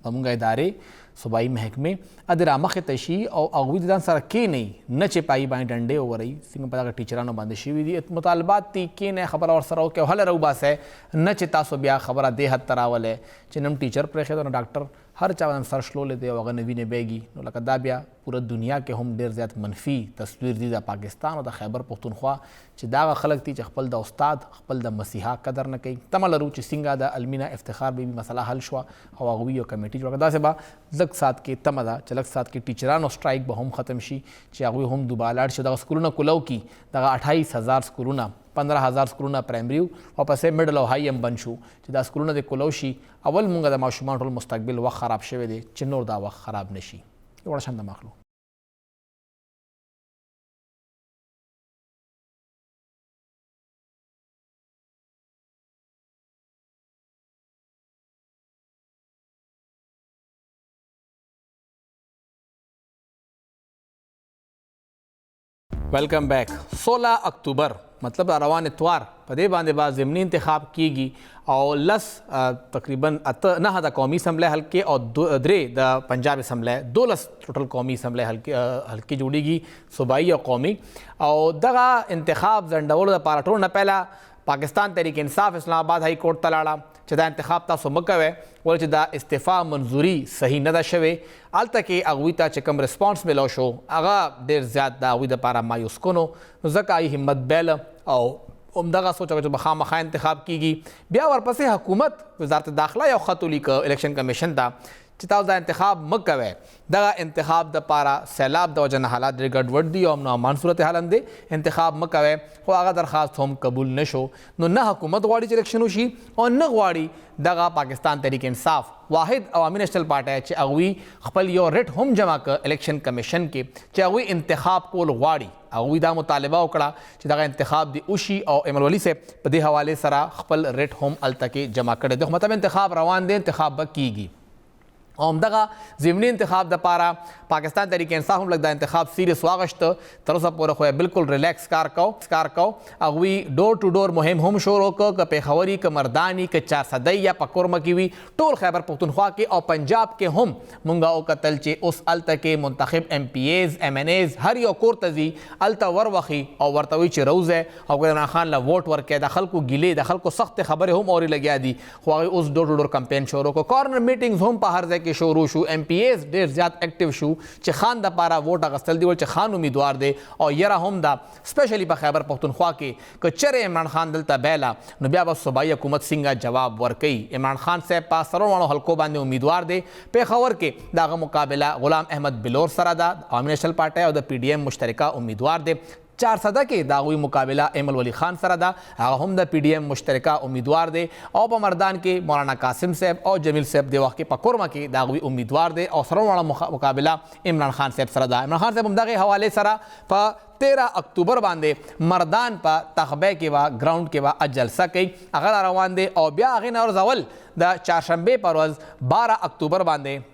زموږ ادارې صوبایي محکمې د رامخې ته شي او هغوی د ځان سره کښېنئ نه چې پایي باندې ډنډې وورئ څنګه په دغه ټیچرانو باندې شوي دي مطالبات دي کښېنئ خبره ورسره وکړئ او هله راوباسئ نه چې تاسو بیا خبره دې حد ته راولئ چې نن ټیچر پرېښی ده نو ډاکټر هر چا باندې سر شلولی دی او هغه نه وینې بیږي نو لکه دا بیا پوره دنیا کې هم ډېر زیات منفي تصویر دی د پاکستان او د خیبر پښتونخوا چې دا هغه خلک دي چې خپل د استاد خپل د مسیحا قدر نه کوي تمه لرو چې څنګه د المینا افتخار بیبي مسله حل شوه او هغوی یو کمیټي جوړه کړه داسې به لږ ساعت کې تمه ده چې لږ ساعت کې ټیچرانو سټرایک به هم ختم شي چې هغوی هم دوباره لاړ شي دغه سکولونه کولو کړي دغه 28,000 سکولونه 15,000 سکولونه پرایمري او پسې میډل او هائی هم بند شو چې دا سکولونه د کولو شي اول مونږ د ماشومان ټول مستقبل وخت خراب شوی دی چې نور دا وخت خراب نشي یو وړه شان د ماخلو ویلکم بیک 16 اکتوبر مطلب روان اتوار په دې باندې به ضمني انتخاب کیږي او تقریبا 9 د قومي اسمبلی حلقې او 3 د پنجاب اسمبلی 12 ټوټل قومي اسمبلی حلقې جوړیږي صوبایي او قومي او دغه انتخاب ځنډولو دپاره ټول نه پهله پاکستان تحریک انصاف اسلام آباد هائی کورټ ته لاړه چې دا انتخاب تاسو مه کوئ ولې چې دا استعفا منظوري صحیح نه ده شوې هلته کې هغوی ته چې کوم رسپانس میلو شو هغه ډېر زیات د هغوی دپاره مایوس کن نو ځکه هغوی همت بیله او همدغه سوچ چې به خامخا انتخاب کیږي بیا ورپسې حکومت وزارت داخله یو خط ولیکه الیکشن کمیشن ته چې تاسو دا انتخاب مه کوئ دغه انتخاب دپاره سیلاب د وجه نه حالات ډېر ګډوډ دي او ناامان صورتحال هم دی انتخاب مه کوئ خو هغه درخواست هم قبول نه شو نو نه حکومت غواړي چې الیکشن وشي او نه غواړي دغه پاکستان تحریک انصاف واحد عوامي نیشنل پارټی چې هغوی خپل یو ریټ هم جمع کړ الیکشن کمیشن کې چې هغوی انتخاب کول غواړي هغوی دا مطالبه وکړه چې دغه انتخاب دی وشي او ایمل ولی صاحب په دې حوالې سره خپل ریټ هم هلته کې جمع کړی دی خو مطلب انتخاب روان دی انتخاب به کیږي او همدغه ضمني انتخاب دپاره پاکستان تحریک انصاف هم لږ دا انتخاب سیریس واغشته تر اوسه پورې خو یې بلکل ریلیکس کار کو هغوی ډور ټو ډور مهم هم شروع کړه که پېښوري که مرداني که 400 یا په کورمه کې وي ټول خیبر پښتونخوا کې او پنجاب کې هم مونږ وکتل چې اوس هلته کې منتخب ایم پی ایز ایم این ایز هر یو کور ته ځي هلته وروخي او ورته وایي چې روزی او عمران خان له ووټ ورکوي د خلکو ګیلې د خلکو سختې خبرې هم اورې لګیا دي خو هغوی اوس ډور ټو ډور کمپین شروع کړه کارنر میټینګز هم په هر ځای کې شروع شو ایم پی ایز ډېر زیات اکټیو شو چې خان دپاره ووټ اخیستل دی چې خان امیدوار دی او یره هم ده سپیشلی په خیبر پښتونخوا کې که چېرې عمران خان دلته بیله نو بیا به صوبایي حکومت څنګه جواب ورکوي عمران خان صاحب په څلورو حلقو باندې امیدوار دی پېښور کې د هغه مقابله غلام احمد بلور سره ده عوامي نیشنل پارټۍ او د پی ډي ایم مشترکه امیدوار دی 400 کې د هغوی مقابله ایمل ولی خان سره ده هغه هم د پی ډي ایم مشترکه امیدوار دی او په مردان کې مولانا قاسم صاحب او جمیل صاحب د وخت کې په کورمه کې د هغوی امیدوار دی او سره واړه مقابله عمران خان صاحب سره ده عمران خان صاحب هم دغې حوالې سره په 13 اکتوبر باندې مردان په تخبه کې به ګراوند کې به جلسه کوي هغه روان دی او بیا هغې نه ورځول د چهارشنبې پر ورځ 12 اکتوبر باندې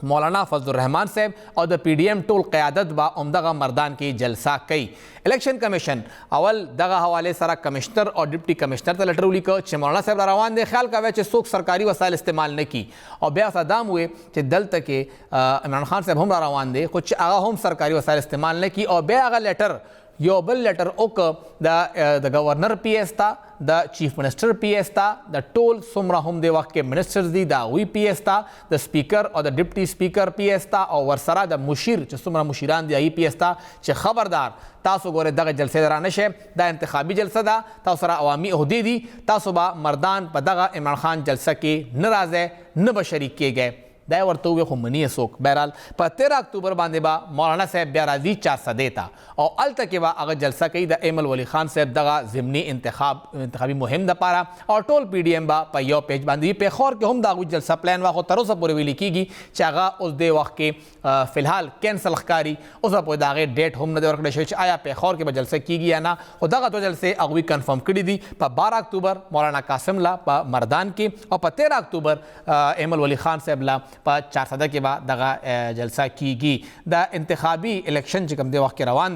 मौलाना फजल रहमान साहब और द PDM टोल क़यादत बा उमदगा मर्दान की जलसा कई। इलेक्शन कमीशन अवल दगा हवाले सरा कमिश्नर और डिप्टी कमिश्नर त लेटर लिखो चे मौलाना साहब रवान दे ख्याल का चे सोख सरकारी वसाइल इस्तेमाल न की और ब्या सदाम हुए चे दल तक के इमरान खान साहब हम रवान दे कुछ आगा हम सरकारी वसाइल इस्तेमाल न की और ब्या आगा लेटर यो बल लेटर ओक द गवर्नर PS था, द चीफ मिनिस्टर PS था, द टोल सुमरा हम दे वक्त के मिनिस्टर्स दी दा वी PS था, द स्पीकर और द डिप्टी स्पीकर PS था और वरसरा द मुशीर च सुमरा मुशीरान दी PS था च खबरदार तासो गोरे दग जलसे दरा नशे दा इंतखाबी जलसा दा तासरा अवामी अहदे दी तासो बा मर्दान पदगा इमरान खान जलसा के नाराज़ न बशरीक किए गए दाय वर्तो हुए खुमनी सोक। बहरहाल पर 13 अक्टूबर बांधे बा मौलाना साहब ब्याराजी 4 देता और अल तक के बा अगर जलसा कई द एमल वली खान साहब दगा ज़िमनी इंतखाबी मुहिम द पारा और टोल PDM बा पैयो पेज बांधी पे खौर के हम दागु जलसा प्लान वाको तरो सब पूरे विली कीगी चागा उस दे वक्त के फ़िलहाल कैंसल खकारी उस पर दागे डेट हम न दे वर्क आया पे खौर के जलसा कीगी या ना खुदा तो जलसे अगवी कन्फर्म करी दी पर 12 अक्टूबर मौलाना कासिम ला पा मर्दान की और पर 13 अक्टूबर एमल वली खान साहब ला 4 के बाद दगा जलसा कीगी। द इंतखाबी इलेक्शन चिकम दे वक्त के रवान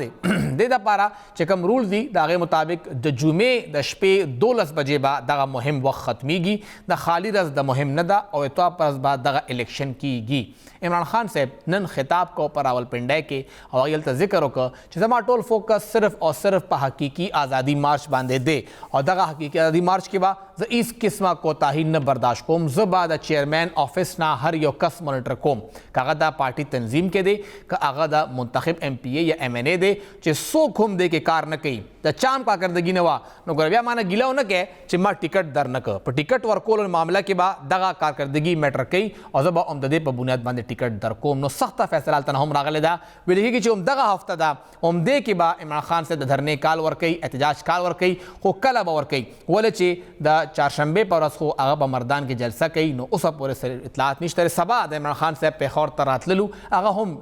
दे दा पारा चिकम रूल दी दागे मुताबिक द जुमे द शपे 2 बजे बाद दगा मुहिम वक्त ख़त्मीगी द खाली रस द मुहिम नदा और इतवा परस बाद दगा इलेक्शन कीगी। इमरान खान साहब नन खिताब को पर आवल पिंडे के अवायल जिक्र हो जमा टोल फोकस सिर्फ और सिर्फ पर हकीकी आज़ादी मार्च बांधे दे और दगा हकीकी आज़ादी मार्च के बाद इस किस्म कोताही न बर्दाश्त कोम ज़बा द चेयरमैन ऑफिस ना हर यो कस मॉनिटर कोम कागदा पार्टी तंजीम के दे का आगदा मुंतखब MPA या MNA दे चे सो खुम दे के कार न कई द चाम का करदगी नवा नो गरबिया माना गिला न के चिम्मा टिकट दर न पर टिकट वर्कोल मामला के बाद दगा कारकर्दगी मैटर कई और जब उमददे पर बुनियाद बांधे टिकट दर कोम नो सख्त फैसला तना हम रागले दा बिलही की चुम दगा हफ्ता दा उमदे के बाद इमरान खान से धरने काल वर कई एहतजाज काल वर कई को कल वर कई वले चे द 4 पर रस को आगा मर्दान के जलसा कई नो उस पूरे इतलात निश्तर सबा इमरान खान साहब पे खौर तरात ललू आगा हम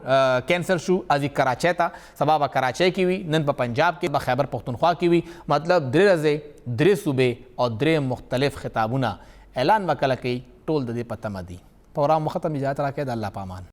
कैंसर शू अजी कराचे था सबा कराचे की हुई नन पर पंजाब के खैबर पख्तूनख्वा की हुई मतलब द्रे द्रे सूबे और द्रे मुख्तलिफ खिताबुना ऐलान वकल कई टोल दे पतमदी प्रोग्राम ख़त्म इजाज़त रखे अल्लाह पामान।